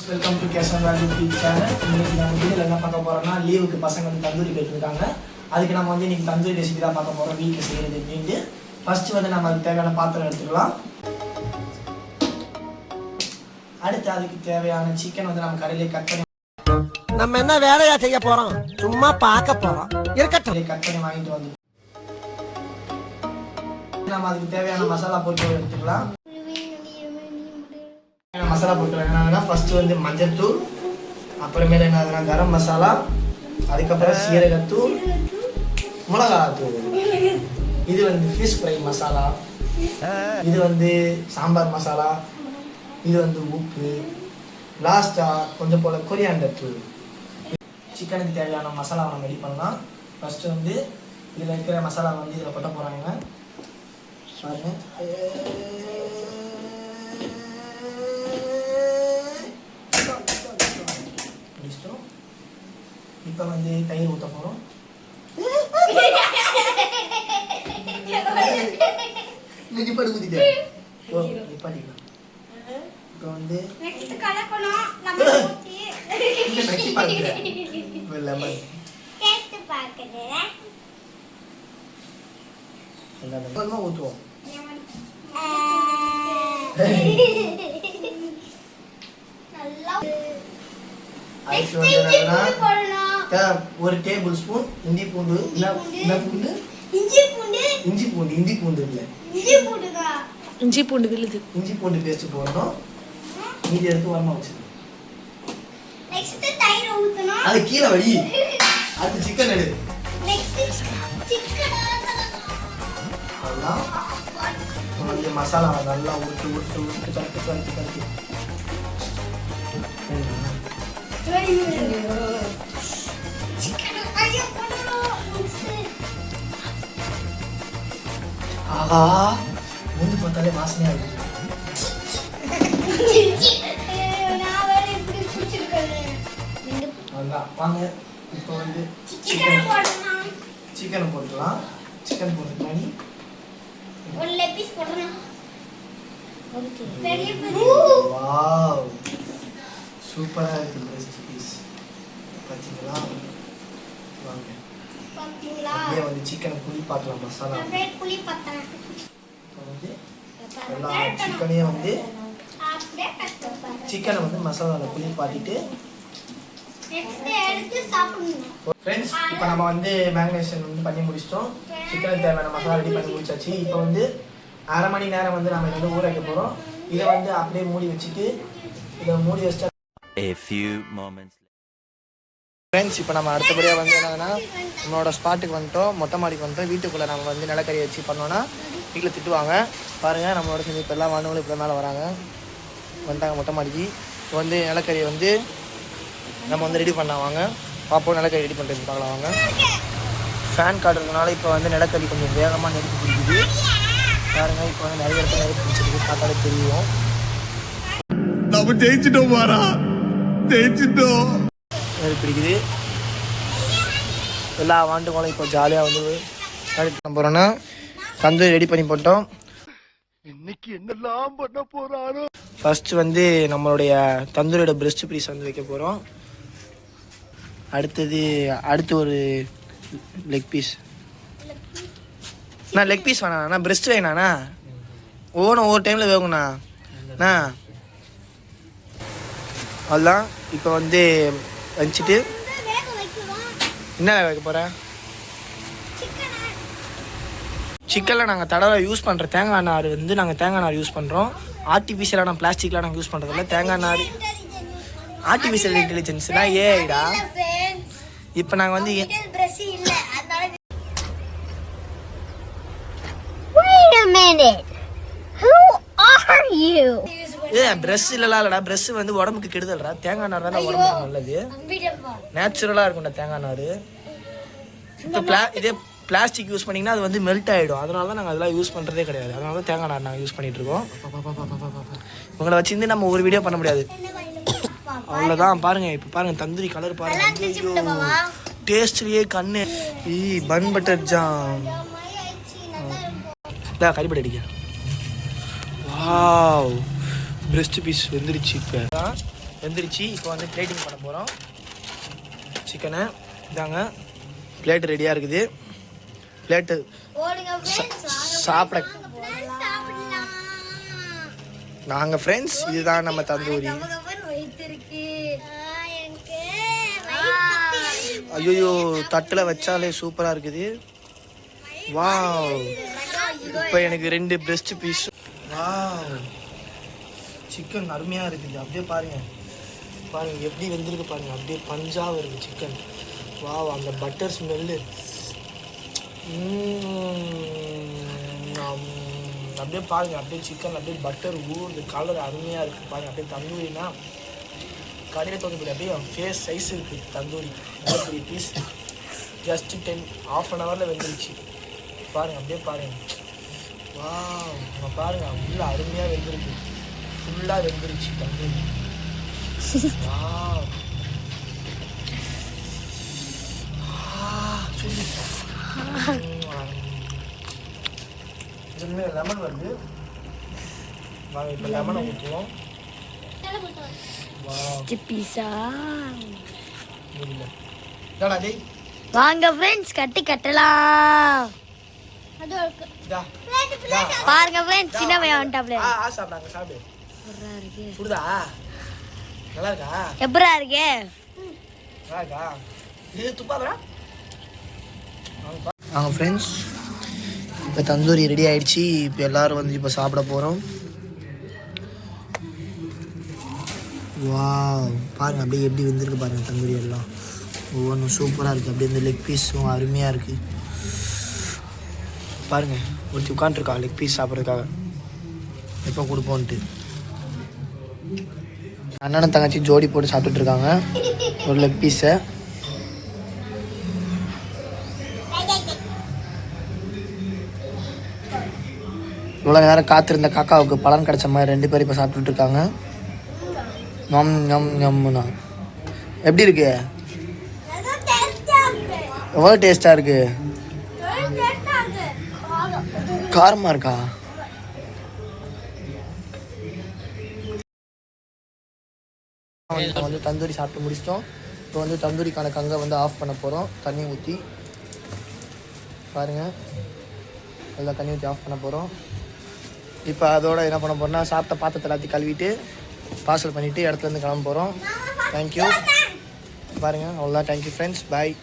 Welcome to cation value YouTube channel. இன்னைக்கு நம்ம வீடியோவில் என்ன பார்க்க போகிறோம்னா, லீவுக்கு பசங்க வந்து தந்தூரி கேட்டுருக்காங்க. அதுக்கு நம்ம வந்து இன்னைக்கு தந்தூரி ரெசிபி தான் பார்க்க போகிறோம், வீட்டில் செய்கிறது அப்படின்ட்டு. ஃபர்ஸ்ட் வந்து நம்ம அதுக்கு தேவையான பாத்திரம் எடுத்துக்கலாம். அடுத்து அதுக்கு தேவையான சிக்கன் வந்து நம்ம கடையிலே கட் பண்ணி, நம்ம என்ன வேலையா செய்ய போறோம், சும்மா பார்க்க போறோம், இருக்கட்டும். கட் பண்ணி வாங்கிட்டு வந்து நம்ம அதுக்கு தேவையான மசாலா பொருட்கள் எடுத்துக்கலாம். மசாலா பொருட்கள் என்னன்னா, ஃபர்ஸ்ட் வந்து மஞ்சள் தூள், அப்புறமேல என்ன கரம் மசாலா, அதுக்கப்புறம் சீரகத்தூள், மிளகாத்தூள், இது வந்து ஃபிஷ் ஃப்ரை மசாலா, இது வந்து சாம்பார் மசாலா, இது வந்து உப்பு, லாஸ்டா கொஞ்சம் போல கொரியாண்டர் தூள். சிக்கனுக்கு தேவையான மசாலாவை நம்ம ரெடி பண்ணலாம். ஃபர்ஸ்ட் வந்து இதில் இருக்கிற மசாலா வந்து இதில் கொட்ட போகிறாங்க பாருங்க. இப்போ வந்து தயிர் ஊற்ற போகிறோம். இப்போ வந்து லெமன் ஊற்றுவோம். ஒரு டேபிள் ஸ்பூன் இஞ்சி பூண்டு, இஞ்சி பூண்டு விழுது, இஞ்சி பூண்டு பேஸ்ட் போடணும். மீதி எடுத்து வரமா வச்சு அது கீழே வழி. அது சிக்கன் எடு. வந்து மசாலாவை நல்லா உருட்டு உருட்டு உருட்டு கட்டு கட்டு கட்டு. ஆஹா, முந்து பார்த்தாலே வாசனையா இருக்கு. வாங்க இப்போ வந்து சிக்கன் போட்டுக்கலாம். சிக்கன் போட்டு பண்ணி ஒரு லெக் பீஸ் போடுறேன். வாவ், சூப்பரா இருக்கு பிரஸ்ட் பீஸ். பாத்தீங்களா? வாங்க பாத்தீங்களா? அப்படியே வந்து சிக்கனை புளி பாக்கலாம். மசாலா அப்படியே புளி பாத்தலாம். வந்து எல்லா சிக்கனையும் வந்து சிக்கனை வந்து மசாலால புளி பாத்திட்டு எடுத்து சாப்பிடணும். ஃப்ரெண்ட்ஸ், இப்போ நம்ம வந்து மேரினேஷன் வந்து பண்ணி முடிச்சிட்டோம். சிக்கனுக்கு தேவையான மசாலா ரெடி பண்ணி முடிச்சாச்சு. இப்போ வந்து அரை மணி நேரம் வந்து நம்ம வந்து ஊற வைக்க போகிறோம். இதை வந்து அப்படியே மூடி வச்சுட்டு இதை மூடி வச்சா ஃப்ரெண்ட்ஸ், இப்போ நம்ம அடுத்தபடியாக வந்து என்னன்னா, நம்மளோட ஸ்பாட்டுக்கு வந்துட்டோம், மொட்டை மாடிக்கு வந்துட்டோம். வீட்டுக்குள்ளே நம்ம வந்து நிலக்கறி வச்சு பண்ணோன்னா வீட்டில் திட்டுவாங்க. பாருங்கள், நம்மளோட சேர்ந்து இப்போ எல்லாம் வானவங்களும் இப்போ மேலே வராங்க, வந்துட்டாங்க மொட்டை மாடிக்கு. இப்போ வந்து நிலக்கறியை வந்து நம்ம வந்து ரெடி பண்ண வாங்க பார்ப்போம். நிலக்கறி ரெடி பண்ணுறது பார்க்கலாம் வாங்க. ஃபேன் காட்டுறதுனால இப்போ வந்து நிலக்கறி கொஞ்சம் வேகமாக நெருப்பு பிடிக்குது பாருங்கள். இப்போ வந்து நிறைய இடத்துல நெருப்பு பிடிச்சிருக்கு, பார்த்தாலே தெரியும். நம்ம ஜெயிச்சிட்டோம் பாரா, ஜெயிச்சிட்டோம். நெருப்பு பிடிக்குது. எல்லா வாண்டுகளும் இப்போ ஜாலியாக வந்து பண்ண போகிறோன்னா தந்தூரி ரெடி பண்ணி போட்டோம். இன்னைக்கு என்னெல்லாம் பண்ண போகிறாரோ. ஃபர்ஸ்ட் வந்து நம்மளுடைய தந்தூரியோட பிரெஸ்ட் பீஸ் வந்து வைக்க போகிறோம். அடுத்து ஒரு லெக் பீஸ். நான் லெக் பீஸ் வேணாண்ணா, பிரெஸ்ட் வேணாண்ணா. ஒவ்வொரு டைமில் வேகுண்ணா. அதுதான் இப்போ வந்து வச்சுட்டு என்ன வைக்க போகிறேன். சிக்கனில் நாங்கள் தடவை யூஸ் பண்ணுற தேங்காய் நார் வந்து நாங்கள் தேங்காய் நார் யூஸ் பண்ணுறோம். ஆர்டிஃபிஷியலான பிளாஸ்டிக்லாம் நாங்கள் யூஸ் பண்ணுறதில்ல. தேங்காய் நார் ஆர்டிஃபிஷியல் இன்டெலிஜென்ஸ்னால் ஏஐடா. இப்போ நாங்கள் வந்து பிரஷ் இல்லடா, பிரஷ் வந்து உடம்புக்கு கெடுதல்டா. தேங்காய் நார் தானே உடம்புக்கு நல்லது, நேச்சுரலாக இருக்கும்டா தேங்காய் நார். இப்போ இதே பிளாஸ்டிக் யூஸ் பண்ணிங்கன்னா அது வந்து மெல்ட் ஆகிடும். அதனால தான் நாங்கள் அதெல்லாம் யூஸ் பண்ணுறதே கிடையாது. அதனால தான் தேங்காய் நார் நாங்கள் யூஸ் பண்ணிகிட்ருக்கோம். உங்களை வச்சுருந்து நம்ம ஒரு வீடியோ பண்ண முடியாது, அவ்வளோதான். பாருங்கள், இப்போ பாருங்கள் தந்தூரி கலர் பாருங்கள், டேஸ்ட்லேயே கண்ணு. பன் பட்டர் ஜாம் கறிப்படி அடிக்க. வாவ், பிரெஸ்ட் பீஸ் வந்துருச்சு. இப்போ வெந்துருச்சு. இப்போ வந்து பிளேட்டிங் பண்ண போகிறோம் சிக்கனை. இதாங்க பிளேட்டு ரெடியாக இருக்குது. பிளேட்டு சாப்பிட நாங்கள் ஃப்ரெண்ட்ஸ். இதுதான் நம்ம தந்தூரி. ஐயோ தட்டில் வச்சாலே சூப்பராக இருக்குது. வாவ், இப்போ எனக்கு 2 பெஸ்ட் பீஸ். வாவ், சிக்கன் அருமையாக இருக்குது. அப்படியே பாருங்கள் பாருங்கள் எப்படி வெந்திருக்கு பாருங்கள். அப்படியே பஞ்சாக இருக்குது சிக்கன். வாவ், அந்த பட்டர் ஸ்மெல்லு அப்படியே பாருங்கள். அப்படியே சிக்கன் அப்படியே பட்டர் ஊறுது. கலர் அருமையாக இருக்குது பாருங்கள். அப்படியே தந்தூரினா கடையில் தோன்றப்படி அப்படியே ஃபேஸ் சைஸ் இருக்குது தந்தூரி. நல்ல பெரிய பீஸ். ஜஸ்ட்டு 10-12 ஹவரில் வெந்துருச்சு பாருங்கள். அப்படியே பாருங்கள். வாவ், நம்ம பாருங்கள் ஃபுல்லாக அருமையாக வெந்திருக்கு. ஃபுல்லாக வெந்துருச்சு தந்தூரி. வாவ், லெமன் வருது. வாங்க இப்போ லெமனை ஊற்றுவோம். வாங்க ஃப்ரெண்ட்ஸ் கட்டி கட்டலாம். பாருங்க ஃப்ரெண்ட்ஸ் சின்ன பையன் வந்துட்டாப்ல. சாப்பிடாங்க சாப்பிடு. சுடுதா? நல்லா இருக்கா? எப்பரா இருக்கு? நல்லா இருக்கா? இது துப்பாதா? வாங்க ஃப்ரெண்ட்ஸ், இப்போ தந்தூரி ரெடி ஆயிடுச்சு. இப்போ எல்லோரும் வந்து இப்போ சாப்பிட போகிறோம். வாவ், பாருங்கள் அப்படியே எப்படி வெந்திருக்கு பாருங்கள் தந்தூரி எல்லாம். ஒவ்வொன்றும் சூப்பராக இருக்குது. அப்படியே இந்த லெக் பீஸும் அருமையாக இருக்குது பாருங்கள். ஒருத்தி உட்காந்துருக்கா லெக் பீஸ் சாப்பிட்றதுக்காக. எப்போ கொடுப்போன்ட்டு அண்ணனும் தங்கச்சி ஜோடி போட்டு சாப்பிட்டுட்ருக்காங்க ஒரு லெக் பீஸை. இவ்வளோ நேரம் காத்திருந்த காக்காவுக்கு பலன் கிடச்ச மாதிரி 2 பேரும் இப்போ சாப்பிட்டுட்டு இருக்காங்க. நம் நம் நம்னா எப்படி இருக்கு? எவ்வளோ டேஸ்டாக இருக்கு? காரமாக இருக்கா? வந்து தந்தூரி சாப்பிட்டு முடிச்சிட்டோம். இப்போ வந்து தந்தூரிக்கான கங்கை வந்து ஆஃப் பண்ண போகிறோம். தண்ணி ஊற்றி பாருங்கள். எல்லாம் தண்ணி ஊற்றி ஆஃப் பண்ண போகிறோம். இப்போ அதோட என்ன பண்ண போகிறோம்னா சாப்பிட்ட பாத்திரத்தை எல்லாத்தையும் கழுவிட்டு பார்சல் பண்ணிவிட்டு இடத்துலேருந்து கிளம்ப போகிறோம். தேங்க்யூ பாருங்கள். அவ்வளோதான். Thank you friends. பாய்.